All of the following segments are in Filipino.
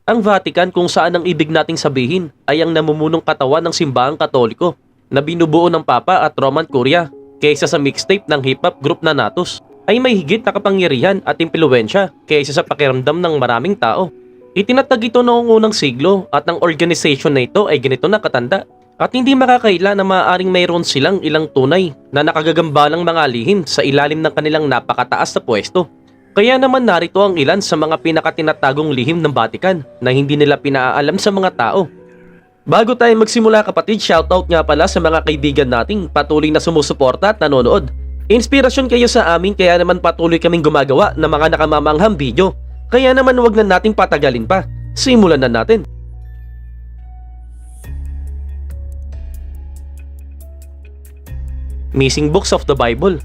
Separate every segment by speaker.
Speaker 1: Ang Vatican kung saan ang ibig nating sabihin ay ang namumunong katawan ng simbahang Katoliko na binubuo ng Papa at Roman Curia kaysa sa mixtape ng hip-hop group na Natus ay may higit na kapangyarihan at impluwensya kaysa sa pakiramdam ng maraming tao. Itinatag ito noong unang siglo at ang organization na ito ay ganito na katanda at hindi makakaila na maaaring mayroon silang ilang tunay na nakagagambalang mga lihim sa ilalim ng kanilang napakataas na pwesto. Kaya naman narito ang ilan sa mga pinakatinatagong lihim ng Vatican na hindi nila pinaalam sa mga tao. Bago tayo magsimula kapatid, shoutout nga pala sa mga kaibigan nating patuloy na sumusuporta at nanonood. Inspirasyon kayo sa amin kaya naman patuloy kaming gumagawa ng mga nakamamanghang video. Kaya naman wag na nating patagalin pa. Simulan na natin. Missing Books of the Bible.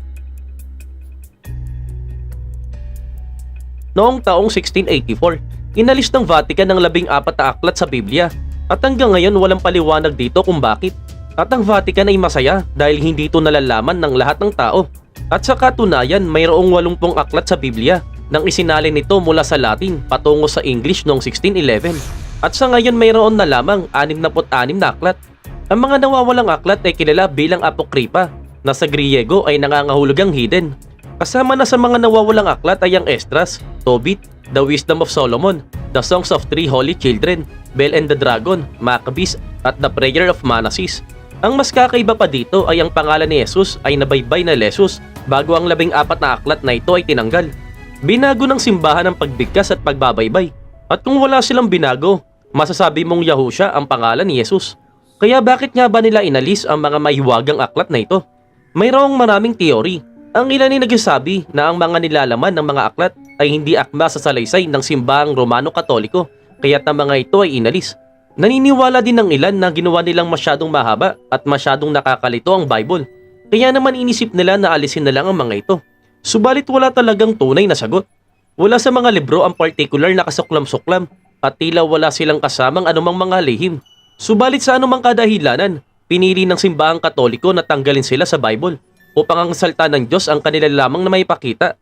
Speaker 1: Noong taong 1684, inalis ng Vatican ang 14 na aklat sa Biblia at hanggang ngayon walang paliwanag dito kung bakit. At ang Vatican ay masaya dahil hindi ito nalalaman ng lahat ng tao. At sa katunayan, mayroong 80 aklat sa Biblia nang isinalin nito mula sa Latin patungo sa English noong 1611. At sa ngayon mayroon na lamang 66 na aklat. Ang mga nawawalang aklat ay kilala bilang apokripa na sa Griego ay nangangahulugang hidden. Kasama na sa mga nawawalang aklat ay ang Esdras, Tobit, The Wisdom of Solomon, The Songs of Three Holy Children, Bel and the Dragon, Maccabees, at The Prayer of Manasseh. Ang mas kakaiba pa dito ay ang pangalan ni Jesus ay nabaybay na Lesus bago ang 14 na aklat na ito ay tinanggal. Binago ng simbahan ang pagbigkas at pagbabaybay. At kung wala silang binago, masasabi mong Yahusha ang pangalan ni Jesus. Kaya bakit nga ba nila inalis ang mga mahiwagang aklat na ito? Mayroong maraming teori. Ang ilan ay nagsasabi na ang mga nilalaman ng mga aklat ay hindi akma sa salaysay ng simbahang Romano-Katoliko, kaya't ang mga ito ay inalis. Naniniwala din ng ilan na ginawa nilang masyadong mahaba at masyadong nakakalito ang Bible, kaya naman inisip nila na alisin na lang ang mga ito. Subalit wala talagang tunay na sagot. Wala sa mga libro ang particular na kasuklam-suklam at tila wala silang kasamang anumang mga lihim. Subalit sa anumang kadahilanan, pinili ng simbahang Katoliko na tanggalin sila sa Bible upang ang salta ng Diyos ang kanila lamang na maipakita.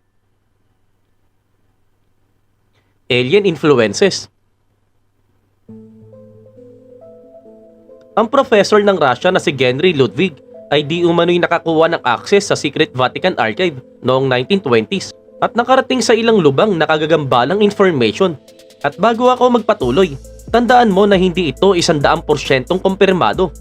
Speaker 1: Alien influences. Ang professor ng Russia na si Henry Ludwig ay di umano'y nakakuha ng access sa Secret Vatican Archive noong 1920s at nakarating sa ilang lubang na kagagambalang information. At bago ako magpatuloy, tandaan mo na hindi ito 100% kumpirmado.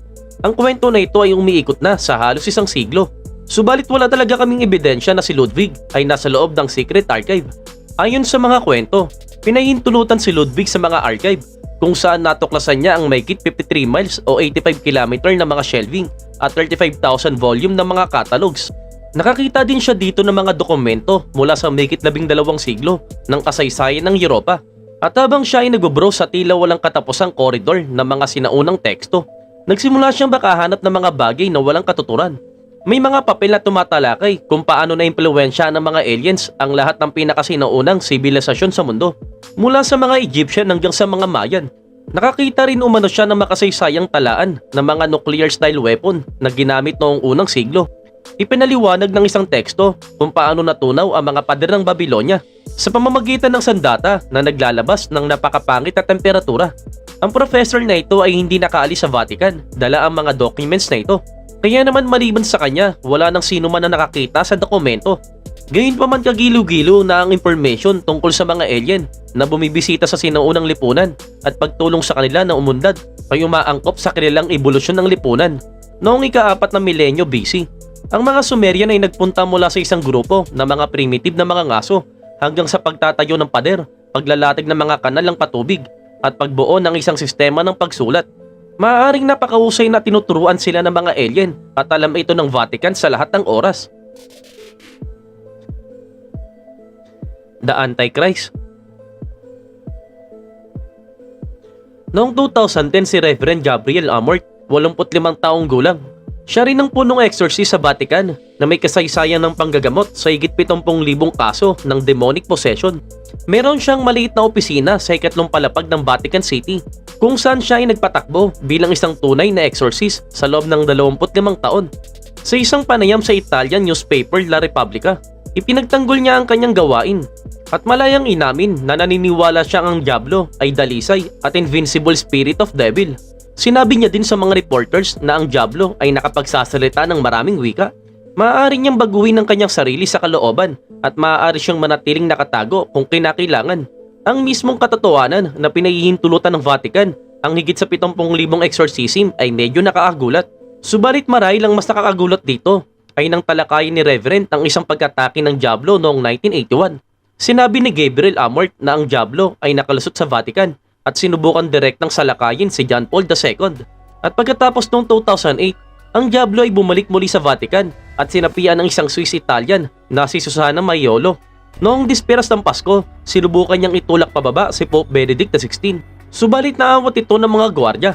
Speaker 1: Ang kwento na ito ay umiikot na sa halos isang siglo. Subalit wala talaga kaming ebidensya na si Ludwig ay nasa loob ng Secret Archive. Ayon sa mga kwento, pinahintulutan si Ludwig sa mga archive kung saan natuklasan niya ang mahigit 53 miles o 85 kilometer na mga shelving at 35,000 volume ng mga catalogs. Nakakita din siya dito ng mga dokumento mula sa mahigit 12 siglo ng kasaysayan ng Europa. At habang siya ay nag-browse sa tila walang katapusang koridor ng mga sinaunang teksto, nagsimula siyang makahanap ng mga bagay na walang katuturan. May mga papel na tumatalakay kung paano na-impluwensya ng mga aliens ang lahat ng pinakasinaunang sibilisasyon sa mundo. Mula sa mga Egyptian hanggang sa mga Mayan. Nakakita rin umano siya ng makasaysayang talaan ng mga nuclear-style weapon na ginamit noong unang siglo. Ipinaliwanag ng isang teksto kung paano natunaw ang mga pader ng Babylonia sa pamamagitan ng sandata na naglalabas ng napakapangit na temperatura. Ang professor na ito ay hindi nakaalis sa Vatican, dala ang mga documents na ito. Kaya naman maliban sa kanya, wala nang sino man na nakakita sa dokumento. Gayunpaman kagilo-gilo na ang information tungkol sa mga alien na bumibisita sa sinaunang lipunan at pagtulong sa kanila na umunlad ay umaangkop sa kanilang ebolusyon ng lipunan. Noong ika-4 na milenyo BC, ang mga Sumerian ay nagpunta mula sa isang grupo na mga primitive na mga ngaso hanggang sa pagtatayo ng pader, paglalatig ng mga kanal ng patubig at pagbuo ng isang sistema ng pagsulat. Maaaring napakahusay na tinuturuan sila ng mga alien at alam ito ng Vatican sa lahat ng oras. The Antichrist. Noong 2010 si Reverend Gabriel Amort, 85 taong gulang. Siya rin ang punong exorcist sa Vatican na may kasaysayan ng panggagamot sa higit 70,000 kaso ng demonic possession. Meron siyang maliit na opisina sa ikatlong palapag ng Vatican City kung saan siya ay nagpatakbo bilang isang tunay na exorcist sa loob ng 25 taon. Sa isang panayam sa Italian newspaper La Repubblica, ipinagtanggol niya ang kanyang gawain. At malayang inamin na naniniwala siya ang Diablo ay dalisay at invincible spirit of devil. Sinabi niya din sa mga reporters na ang Diablo ay nakapagsasalita ng maraming wika. Maaari niyang baguhin ang kanyang sarili sa kalooban at maaari siyang manatiling nakatago kung kinakailangan. Ang mismong katotohanan na pinahihintulutan ng Vatican ang higit sa 70,000 exorcism ay medyo nakakagulat. Subalit marahil ang mas nakakagulat dito ay nang talakayin ni Reverend ang isang pagkatake ng Diablo noong 1981. Sinabi ni Gabriel Amort na ang Diablo ay nakalusot sa Vatican at sinubukan direktang salakayin si John Paul II. At pagkatapos noong 2008, ang Diablo ay bumalik muli sa Vatican at sinapian ng isang Swiss-Italian na si Susana Maiolo. Noong disperas ng Pasko, sinubukan niyang itulak pababa si Pope Benedict XVI. Subalit naawat ito ng mga gwardya.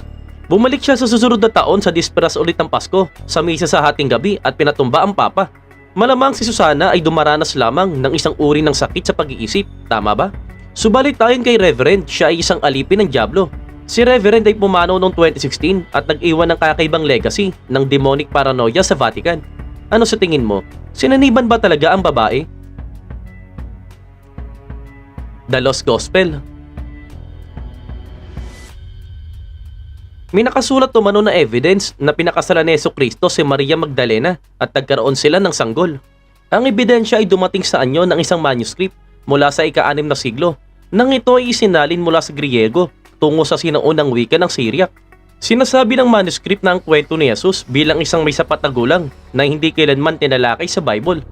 Speaker 1: Bumalik siya sa susunod na taon sa disperas ulit ng Pasko sa misa sa hating gabi at pinatumba ang Papa. Malamang si Susana ay dumaranas lamang ng isang uri ng sakit sa pag-iisip, tama ba? Subalit ayon kay Reverend, siya ay isang alipin ng Diablo. Si Reverend ay pumanaw noong 2016 at nag-iwan ng kakaibang legacy ng demonic paranoia sa Vatican. Ano sa tingin mo? Sinaniban ba talaga ang babae? The Lost Gospel. May nakasulat umano na evidence na pinakasalan ni Jesucristo si Maria Magdalena at nagkaroon sila ng sanggol. Ang ebidensya ay dumating sa anyo ng isang manuscript mula sa ika-6 na siglo, nang ito ay isinalin mula sa Griego tungo sa sinaunang wika ng Syriac. Sinasabi ng manuscript na ang kwento ni Jesus bilang isang may sapat na gulang na hindi kailanman tinalakay sa Bible.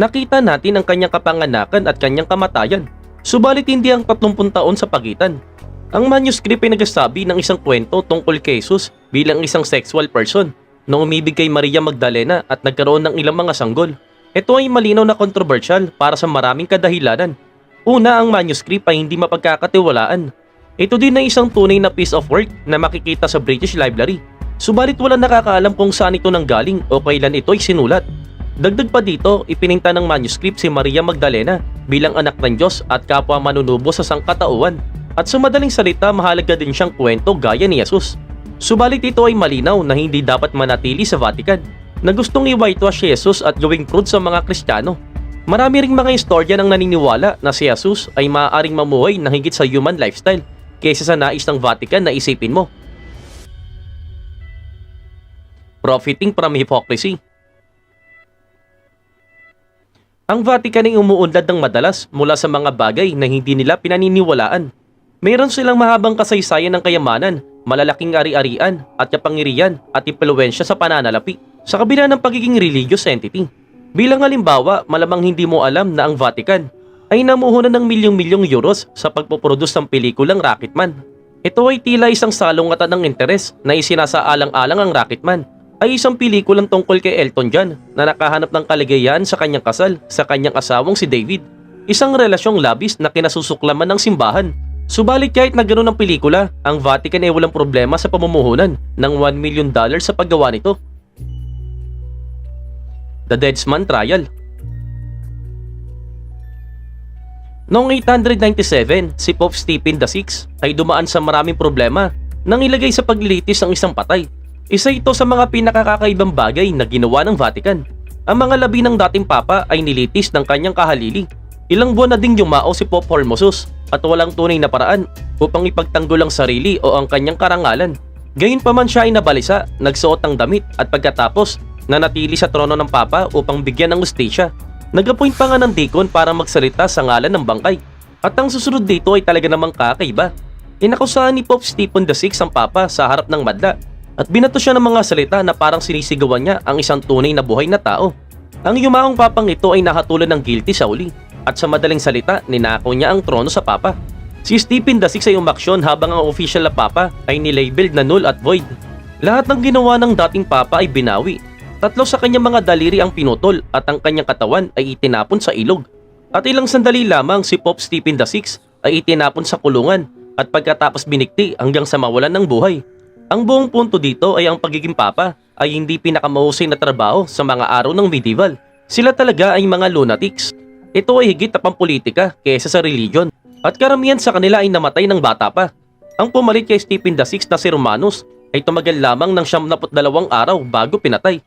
Speaker 1: Nakita natin ang kanyang kapanganakan at kanyang kamatayan, subalit hindi ang 30 taon sa pagitan. Ang manuscript ay nagsasabi ng isang kwento tungkol kay Jesus bilang isang sexual person na umibig kay Maria Magdalena at nagkaroon ng ilang mga sanggol. Ito ay malinaw na controversial para sa maraming kadahilanan. Una, ang manuscript ay hindi mapagkakatiwalaan. Ito din ay isang tunay na piece of work na makikita sa British Library. Subalit walang nakakaalam kung saan ito nanggaling o kailan ito ay sinulat. Dagdag pa dito, ipininta ng manuscript si Maria Magdalena bilang anak ng Diyos at kapwa manunubo sa sangkatauhan. At sa madaling salita, mahalaga din siyang kwento gaya ni Jesus. Subalit ito ay malinaw na hindi dapat manatili sa Vatican, na gustong i-whitewash si Jesus at gawing prude sa mga Kristiyano. Marami ring mga istorya nang naniniwala na si Jesus ay maaaring mamuhay na higit sa human lifestyle kaysa sa nais ng Vatican na isipin mo. Profiting from hypocrisy. Ang Vatican ay umuunlad ng madalas mula sa mga bagay na hindi nila pinaniniwalaan. Mayroon silang mahabang kasaysayan ng kayamanan, malalaking ari-arian at kapangyarihan at impluwensya sa pananalapi sa kabila ng pagiging religious entity. Bilang halimbawa, malamang hindi mo alam na ang Vatican ay namuhunan ng milyong-milyong euros sa pagpoproduce ng pelikulang Rocketman. Ito ay tila isang salungatan ng interes na isinasaalang-alang ang Rocketman ay isang pelikulang tungkol kay Elton John na nakahanap ng kaligayahan sa kanyang kasal sa kanyang asawang si David. Isang relasyong labis na kinasusuklaman ng simbahan. Subalit kahit na ganoon ang pelikula, ang Vatican ay walang problema sa pamumuhunan ng $1 million sa paggawa nito. The Deadsman Trial. Noong 897, si Pope Stephen VI ay dumaan sa maraming problema nang ilagay sa paglilitis ang isang patay. Isa ito sa mga pinakakakaibang bagay na ginawa ng Vatican. Ang mga labi ng dating papa ay nilitis ng kanyang kahalili. Ilang buwan na ding yumao si Pope Formosus at walang tunay na paraan upang ipagtanggol ang sarili o ang kanyang karangalan. Gayunpaman siya ay nabalisa, nagsuot ng damit at pagkatapos nanatili sa trono ng papa upang bigyan ng ustisya. Nag-appoint pa nga ng deacon para magsalita sa ngalan ng bangkay. At ang susunod dito ay talaga namang kakaiba. Inakusahan ni Pope Stephen VI ang papa sa harap ng madla at binato siya ng mga salita na parang sinisigawan niya ang isang tunay na buhay na tao. Ang yumaong papang ito ay nakatulan ng guilty sa uli at sa madaling salita, ninakaw niya ang trono sa papa. Si Stephen VI ay umaksyon habang ang official na papa ay nilabeled na null at void. Lahat ng ginawa ng dating papa ay binawi. 3 sa kanyang mga daliri ang pinutol at ang kanyang katawan ay itinapon sa ilog. At ilang sandali lamang si Pope Stephen VI ay itinapon sa kulungan at pagkatapos binikti hanggang sa mawalan ng buhay. Ang buong punto dito ay ang pagiging papa ay hindi pinakamahusay na trabaho sa mga araw ng medieval. Sila talaga ay mga lunatics. Ito ay higit na pampolitika kaysa sa religion at karamihan sa kanila ay namatay ng bata pa. Ang pumalit kay Stephen VI na si Romanus ay tumagal lamang ng 72 araw bago pinatay.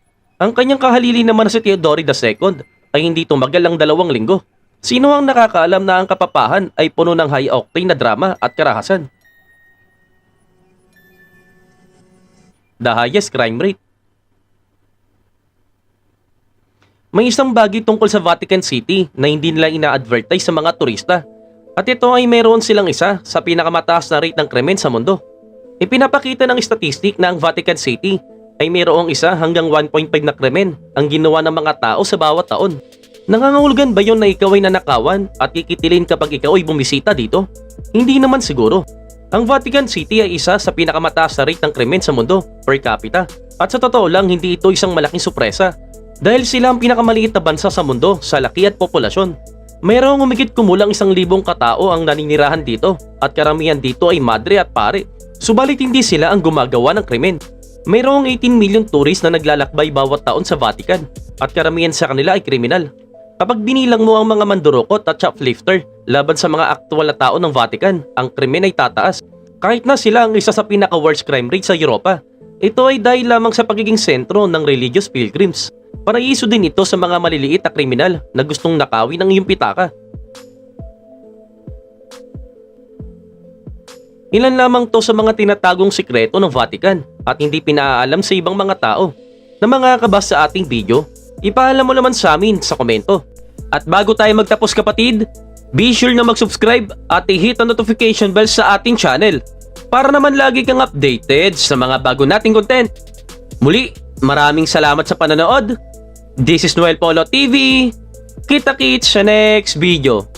Speaker 1: Ang kanyang kahalili naman na si Theodore II ay hindi tumagal ng 2 linggo. Sino ang nakakaalam na ang kapapahan ay puno ng high-octane na drama at karahasan? The highest crime rate. May isang bagay tungkol sa Vatican City na hindi nila ina-advertise sa mga turista. At ito ay mayroon silang isa sa pinakamataas na rate ng krimen sa mundo. Ipinapakita ng statistic na ang Vatican City ay mayroong isa hanggang 1.5 na krimen ang ginawa ng mga tao sa bawat taon. Nangangahulugan ba yon na ikaw ay nanakawan at kikitilin kapag ikaw ay bumisita dito? Hindi naman siguro. Ang Vatican City ay isa sa pinakamataas na rate ng krimen sa mundo per capita. At sa totoo lang, hindi ito isang malaking sorpresa dahil sila ang pinakamaliit na bansa sa mundo sa laki at populasyon. Mayroong humigit kumulang 1,000 katao ang naninirahan dito at karamihan dito ay madre at pare. Subalit hindi sila ang gumagawa ng krimen. Mayroong 18 million tourist na naglalakbay bawat taon sa Vatican at karamihan sa kanila ay kriminal. Kapag binilang mo ang mga mandurukot at shoplifter laban sa mga aktwal na tao ng Vatican, ang krimen ay tataas. Kahit na sila ang isa sa pinaka-worst crime rate sa Europa, ito ay dahil lamang sa pagiging sentro ng religious pilgrims. Paraiso din ito sa mga maliliit na kriminal na gustong nakawin ng iyong pitaka. Ilan lamang to sa mga tinatagong sikreto ng Vatican at hindi pinaalam sa ibang mga tao. Na mga kabas sa ating video, ipaalam mo naman sa amin sa komento. At bago tayo magtapos kapatid, be sure na mag-subscribe at i-hit ang notification bell sa ating channel para naman lagi kang updated sa mga bago nating content. Muli, maraming salamat sa panonood. This is Noel Polo TV. Kita-kits sa next video.